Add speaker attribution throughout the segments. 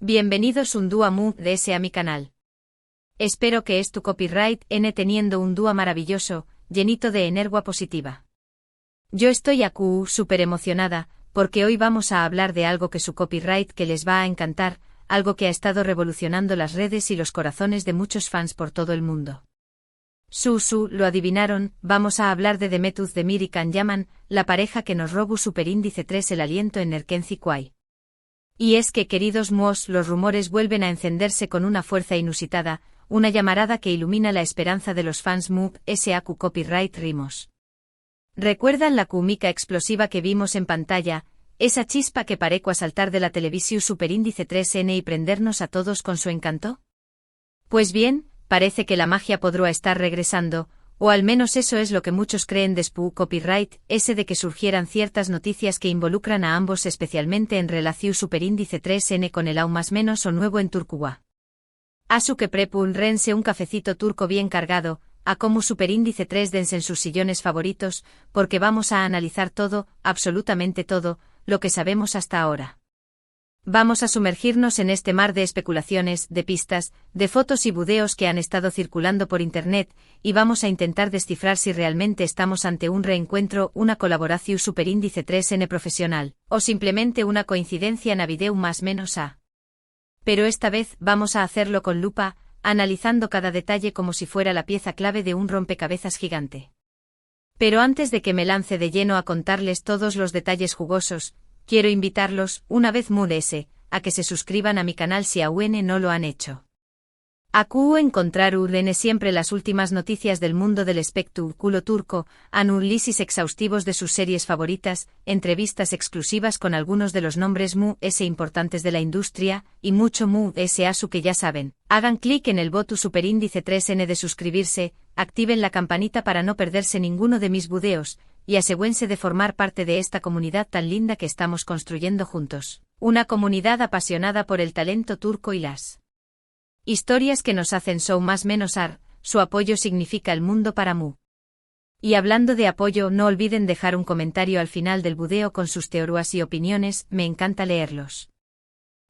Speaker 1: Bienvenidos un dúo mu de ese a mi canal. Espero que es tu copyright N teniendo un dúo maravilloso, llenito de energía positiva. Yo estoy súper emocionada, porque hoy vamos a hablar de algo que su copyright que les va a encantar, algo que ha estado revolucionando las redes y los corazones de muchos fans por todo el mundo. Lo adivinaron, vamos a hablar de Demet Özdemir y Can Yaman, la pareja que nos robó superíndice 3 el aliento en Erkenci Kwai. Y es que, queridos muos, los rumores vuelven a encenderse con una fuerza inusitada, una llamarada que ilumina la esperanza de los fans mu, SAQ copyright rimos. ¿Recuerdan la cúmica explosiva que vimos en pantalla, esa chispa que pareció saltar de la televisión superíndice 3N y prendernos a todos con su encanto? Pues bien, parece que la magia podrá estar regresando, o al menos eso es lo que muchos creen después copyright, ese de que surgieran ciertas noticias que involucran a ambos especialmente en relación superíndice 3N con el aún más menos o nuevo en Turquía. Asu que prepun rense un cafecito turco bien cargado, a como superíndice 3 dense en sus sillones favoritos, porque vamos a analizar todo, absolutamente todo, lo que sabemos hasta ahora. Vamos a sumergirnos en este mar de especulaciones, de pistas, de fotos y videos que han estado circulando por internet, y vamos a intentar descifrar si realmente estamos ante un reencuentro, una colaboración superíndice 3N profesional, o simplemente una coincidencia navideu más menos a. Pero esta vez vamos a hacerlo con lupa, analizando cada detalle como si fuera la pieza clave de un rompecabezas gigante. Pero antes de que me lance de lleno a contarles todos los detalles jugosos, quiero invitarlos, una vez más, a que se suscriban a mi canal si aún no lo han hecho. Encontrar siempre las últimas noticias del mundo del espectáculo turco, análisis exhaustivos de sus series favoritas, entrevistas exclusivas con algunos de los nombres importantes de la industria, y mucho asu que ya saben. Hagan clic en el botón superíndice 3N de suscribirse, activen la campanita para no perderse ninguno de mis videos, y asegúrense de formar parte de esta comunidad tan linda que estamos construyendo juntos. Una comunidad apasionada por el talento turco y las historias que nos hacen más menos su apoyo significa el mundo para mu. Y hablando de apoyo, no olviden dejar un comentario al final del video con sus teorías y opiniones, me encanta leerlos.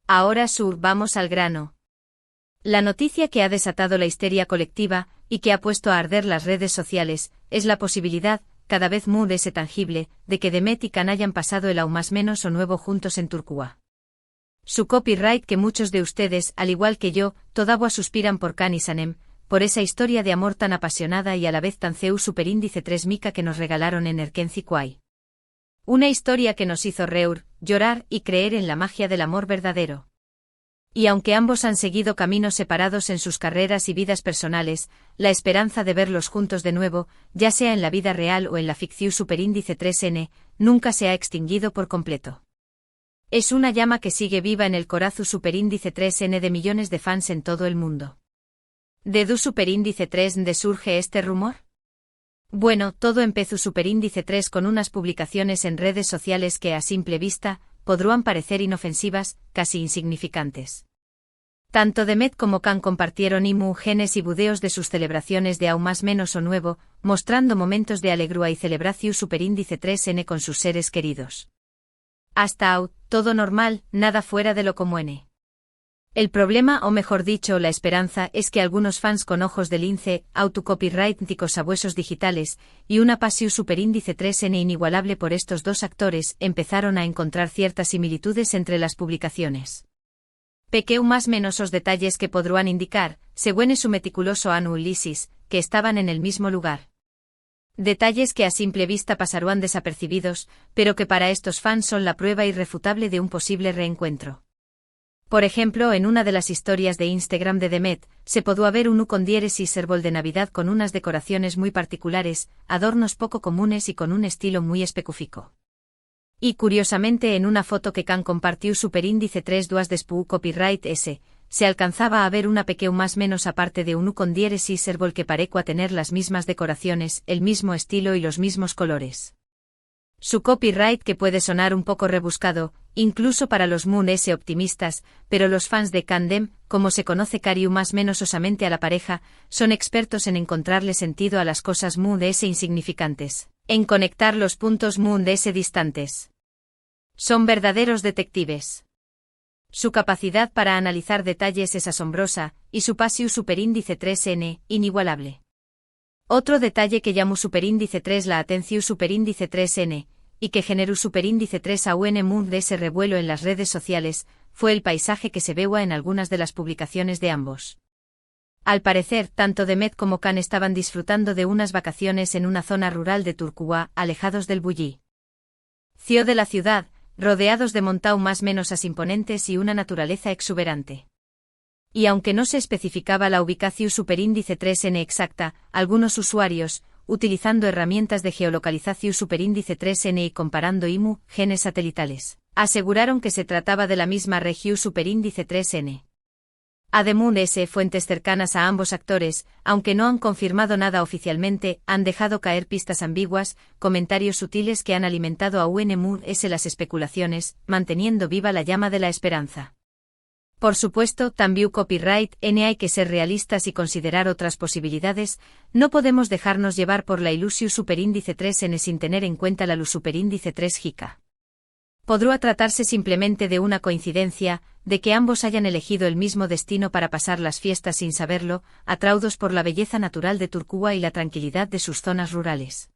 Speaker 1: Ahora vamos al grano. La noticia que ha desatado la histeria colectiva, y que ha puesto a arder las redes sociales, es la posibilidad, cada vez más tangible, de que Demet y Can hayan pasado el aún más menos o nuevo juntos en Turquía. Su copyright que muchos de ustedes, al igual que yo, todavía suspiran por Can y Sanem, por esa historia de amor tan apasionada y a la vez tan superíndice 3 mica que nos regalaron en Erkenci Kwai. Una historia que nos hizo llorar y creer en la magia del amor verdadero. Y aunque ambos han seguido caminos separados en sus carreras y vidas personales, la esperanza de verlos juntos de nuevo, ya sea en la vida real o en la ficción superíndice 3N, nunca se ha extinguido por completo. Es una llama que sigue viva en el corazón superíndice 3N de millones de fans en todo el mundo. ¿De du superíndice 3 de surge este rumor? Bueno, todo empezó superíndice 3 con unas publicaciones en redes sociales que a simple vista, podrán parecer inofensivas, casi insignificantes. Tanto Demet como Can compartieron imágenes y videos de sus celebraciones de aún más menos o nuevo, mostrando momentos de alegría y celebración superíndice 3N con sus seres queridos. Hasta todo normal, nada fuera de lo común. El problema, o mejor dicho, la esperanza, es que algunos fans con ojos de lince, autocopyrighticos sabuesos digitales, y una pasión superíndice 3N inigualable por estos dos actores, empezaron a encontrar ciertas similitudes entre las publicaciones. Pequeu más menos os detalles que podrán indicar, según su meticuloso análisis, que estaban en el mismo lugar. Detalles que a simple vista pasarán desapercibidos, pero que para estos fans son la prueba irrefutable de un posible reencuentro. Por ejemplo, en una de las historias de Instagram de Demet, se podía ver un con diéresis árbol de Navidad con unas decoraciones muy particulares, adornos poco comunes y con un estilo muy específico. Y curiosamente en una foto que Can compartió superíndice 3 duas después copyright S, se alcanzaba a ver una pequeña más menos aparte de un con diéresis árbol que parecía tener las mismas decoraciones, el mismo estilo y los mismos colores. Su copyright que puede sonar un poco rebuscado, incluso para los optimistas, pero los fans de Candem, como se conoce cariu más menos osamente a la pareja, son expertos en encontrarle sentido a las cosas insignificantes, en conectar los puntos distantes. Son verdaderos detectives. Su capacidad para analizar detalles es asombrosa, y su PASIU superíndice 3n, inigualable. Otro detalle que llamó superíndice 3 la atención superíndice 3n, y que generó superíndice 3 a un de ese revuelo en las redes sociales, fue el paisaje que se veía en algunas de las publicaciones de ambos. Al parecer, tanto Demet como Can estaban disfrutando de unas vacaciones en una zona rural de Turquía, alejados del bullicio de la ciudad, rodeados de montañas más menos imponentes y una naturaleza exuberante. Y aunque no se especificaba la ubicación superíndice 3n exacta, algunos usuarios, utilizando herramientas de geolocalización superíndice 3n y comparando genes satelitales, aseguraron que se trataba de la misma región superíndice 3n. Además, fuentes cercanas a ambos actores, aunque no han confirmado nada oficialmente, han dejado caer pistas ambiguas, comentarios sutiles que han alimentado a UNMUS las especulaciones, manteniendo viva la llama de la esperanza. Por supuesto, también copyright hay que ser realistas y considerar otras posibilidades, no podemos dejarnos llevar por la ilusión superíndice 3n sin tener en cuenta la luz superíndice 3 giga. Podría tratarse simplemente de una coincidencia, de que ambos hayan elegido el mismo destino para pasar las fiestas sin saberlo, atraídos por la belleza natural de Turquía y la tranquilidad de sus zonas rurales.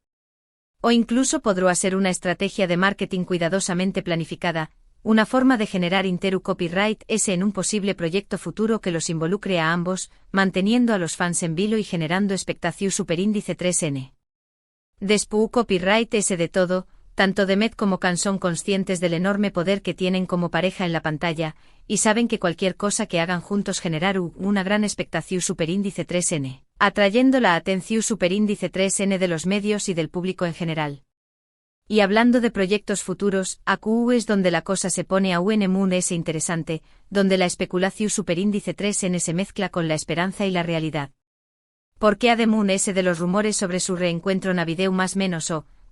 Speaker 1: O incluso podría ser una estrategia de marketing cuidadosamente planificada, una forma de generar copyright en un posible proyecto futuro que los involucre a ambos, manteniendo a los fans en vilo y generando expectación superíndice 3n. Después copyright de todo. Tanto Demet como Can son conscientes del enorme poder que tienen como pareja en la pantalla, y saben que cualquier cosa que hagan juntos generará una gran expectación superíndice 3n, atrayendo la atención superíndice 3n de los medios y del público en general. Y hablando de proyectos futuros, AQU es donde la cosa se pone aún interesante, donde la especulación superíndice 3n se mezcla con la esperanza y la realidad. Porque además de los rumores sobre su reencuentro navideño más menos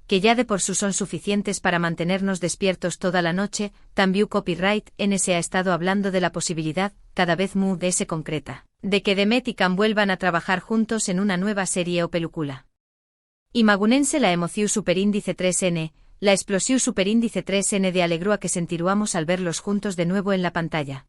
Speaker 1: que ya de por sí son suficientes para mantenernos despiertos toda la noche, también copyright se ha estado hablando de la posibilidad, cada vez más concreta, de que Demet y Can vuelvan a trabajar juntos en una nueva serie o película. Imagunense la emoción superíndice 3n, la explosión superíndice 3n de alegrúa que sentiruamos al verlos juntos de nuevo en la pantalla.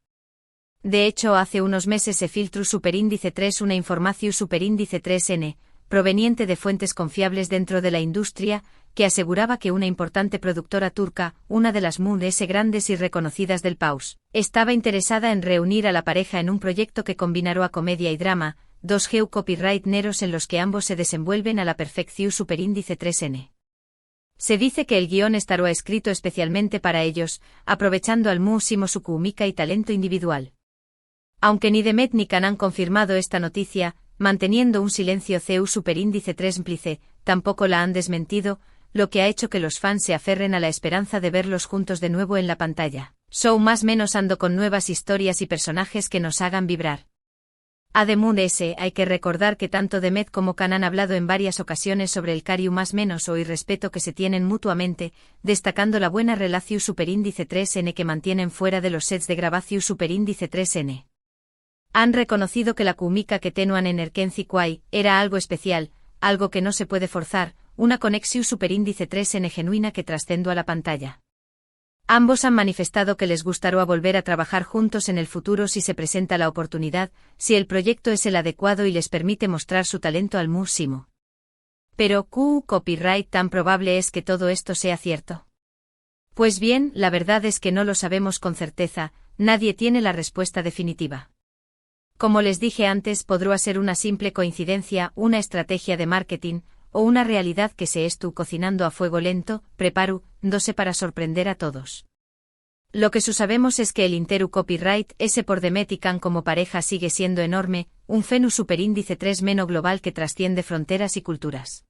Speaker 1: De hecho, hace unos meses se filtró superíndice 3 una información superíndice 3n, proveniente de fuentes confiables dentro de la industria, que aseguraba que una importante productora turca, una de las grandes y reconocidas del país, estaba interesada en reunir a la pareja en un proyecto que combinará comedia y drama, dos copyright neros en los que ambos se desenvuelven a la perfección superíndice 3n. Se dice que el guión estará escrito especialmente para ellos, aprovechando al máximo su química y talento individual. Aunque ni Demet ni Can han confirmado esta noticia, manteniendo un silencio superíndice 3 tampoco la han desmentido, lo que ha hecho que los fans se aferren a la esperanza de verlos juntos de nuevo en la pantalla. Más menos ando con nuevas historias y personajes que nos hagan vibrar. Además hay que recordar que tanto Demet como Can han hablado en varias ocasiones sobre el cariño más menos y respeto que se tienen mutuamente, destacando la buena relación superíndice 3n que mantienen fuera de los sets de grabación superíndice 3n. Han reconocido que la química que tenuan en Erkenci Kwai era algo especial, algo que no se puede forzar, una conexión superíndice 3n genuina que trascendió a la pantalla. Ambos han manifestado que les gustará volver a trabajar juntos en el futuro si se presenta la oportunidad, si el proyecto es el adecuado y les permite mostrar su talento al máximo. Pero, copyright tan probable es que todo esto sea cierto? Pues bien, la verdad es que no lo sabemos con certeza, nadie tiene la respuesta definitiva. Como les dije antes, podrá ser una simple coincidencia, una estrategia de marketing, o una realidad que se estuvo cocinando a fuego lento, preparándose para sorprender a todos. Lo que sabemos es que el copyright por Demet y Can como pareja sigue siendo enorme, un fenómeno superíndice 3 global que trasciende fronteras y culturas.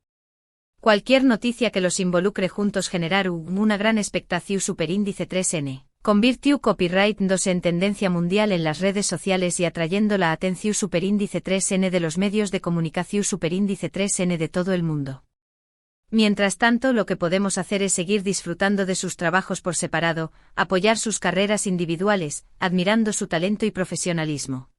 Speaker 1: Cualquier noticia que los involucre juntos generará una gran expectación superíndice 3n. Convirtió copyright en tendencia mundial en las redes sociales y atrayendo la atención superíndice 3n de los medios de comunicación superíndice 3n de todo el mundo. Mientras tanto, lo que podemos hacer es seguir disfrutando de sus trabajos por separado, apoyar sus carreras individuales, admirando su talento y profesionalismo.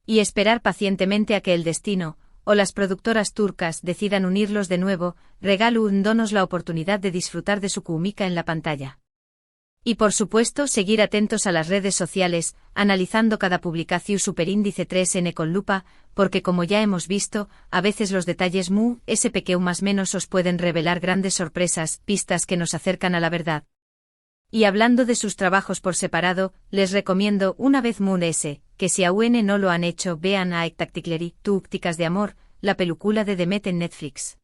Speaker 1: Y esperar pacientemente a que el destino, o las productoras turcas decidan unirlos de nuevo, regalándonos la oportunidad de disfrutar de su química en la pantalla. Y por supuesto seguir atentos a las redes sociales, analizando cada publicación superíndice 3N con lupa, porque como ya hemos visto, a veces los detalles SPQ más menos os pueden revelar grandes sorpresas, pistas que nos acercan a la verdad. Y hablando de sus trabajos por separado, les recomiendo una vez que si aún no lo han hecho vean a Tacticlery, Túcticas de Amor, la película de Demet en Netflix.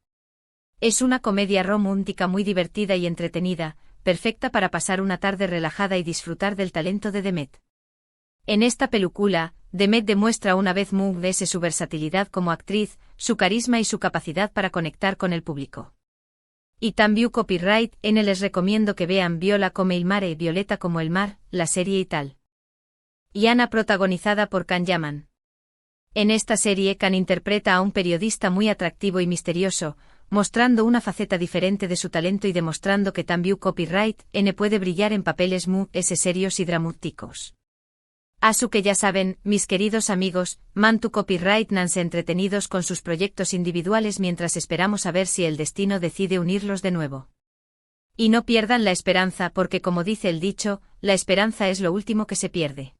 Speaker 1: Es una comedia romántica muy divertida y entretenida, perfecta para pasar una tarde relajada y disfrutar del talento de Demet. En esta película, Demet demuestra una vez su versatilidad como actriz, su carisma y su capacidad para conectar con el público. Y también copyright, les recomiendo que vean Viola come il mare y Violeta como el mar, la serie y tal. Y Ana protagonizada por Can Yaman. En esta serie Can interpreta a un periodista muy atractivo y misterioso, mostrando una faceta diferente de su talento y demostrando que también copyright puede brillar en papeles serios y dramáticos. Asu que ya saben, mis queridos amigos, Mantu Copyright nanse entretenidos con sus proyectos individuales mientras esperamos a ver si el destino decide unirlos de nuevo. Y no pierdan la esperanza porque como dice el dicho, la esperanza es lo último que se pierde.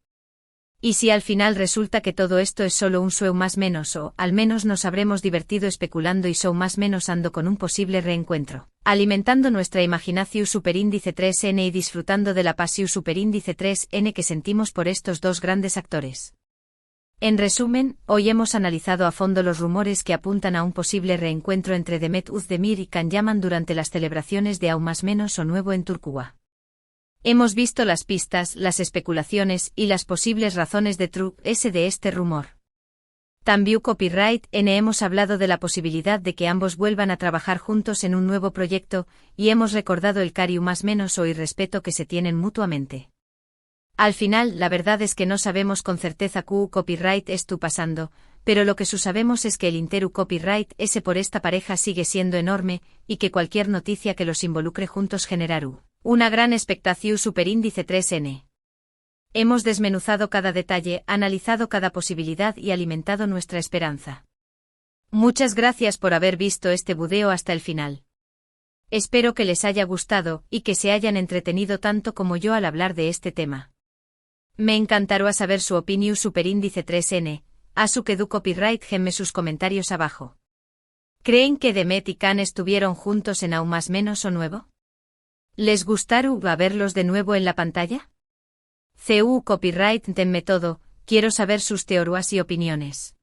Speaker 1: Y si al final resulta que todo esto es solo un show más menos o, al menos nos habremos divertido especulando y show más menos ando con un posible reencuentro, alimentando nuestra imaginación superíndice 3N y disfrutando de la pasión superíndice 3N que sentimos por estos dos grandes actores. En resumen, hoy hemos analizado a fondo los rumores que apuntan a un posible reencuentro entre Demet Özdemir y Can Yaman durante las celebraciones de Aún más menos o nuevo en Turquía. Hemos visto las pistas, las especulaciones y las posibles razones de de este rumor. También copyright hemos hablado de la posibilidad de que ambos vuelvan a trabajar juntos en un nuevo proyecto y hemos recordado el cariño más menos o irrespeto que se tienen mutuamente. Al final, la verdad es que no sabemos con certeza copyright esto pasando, pero lo que sabemos es que el interu copyright por esta pareja sigue siendo enorme y que cualquier noticia que los involucre juntos generará una gran expectación superíndice 3N. Hemos desmenuzado cada detalle, analizado cada posibilidad y alimentado nuestra esperanza. Muchas gracias por haber visto este video hasta el final. Espero que les haya gustado y que se hayan entretenido tanto como yo al hablar de este tema. Me encantará saber su opinión superíndice 3N, asu que du copyright gemme sus comentarios abajo. ¿Creen que Demet y Can estuvieron juntos en Aún más menos o nuevo? ¿Les gustaron verlos de nuevo en la pantalla? Copyright denme todo, quiero saber sus teorías y opiniones.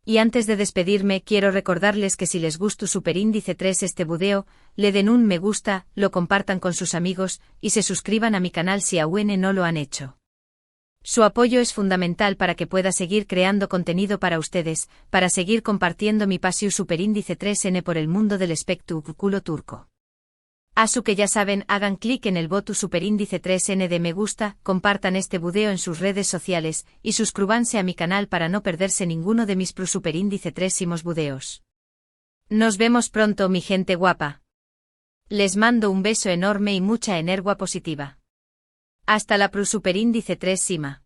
Speaker 1: Y antes de despedirme quiero recordarles que si les gustó superíndice 3 este video, le den un me gusta, lo compartan con sus amigos, y se suscriban a mi canal si aún no lo han hecho. Su apoyo es fundamental para que pueda seguir creando contenido para ustedes, para seguir compartiendo mi pasión superíndice 3N por el mundo del espectáculo turco. Asu que ya saben, hagan clic en el botón superíndice 3N de me gusta, compartan este video en sus redes sociales, y suscríbanse a mi canal para no perderse ninguno de mis superíndice 3 videos. Nos vemos pronto mi gente guapa. Les mando un beso enorme y mucha energía positiva. Hasta la superíndice 3 Sima.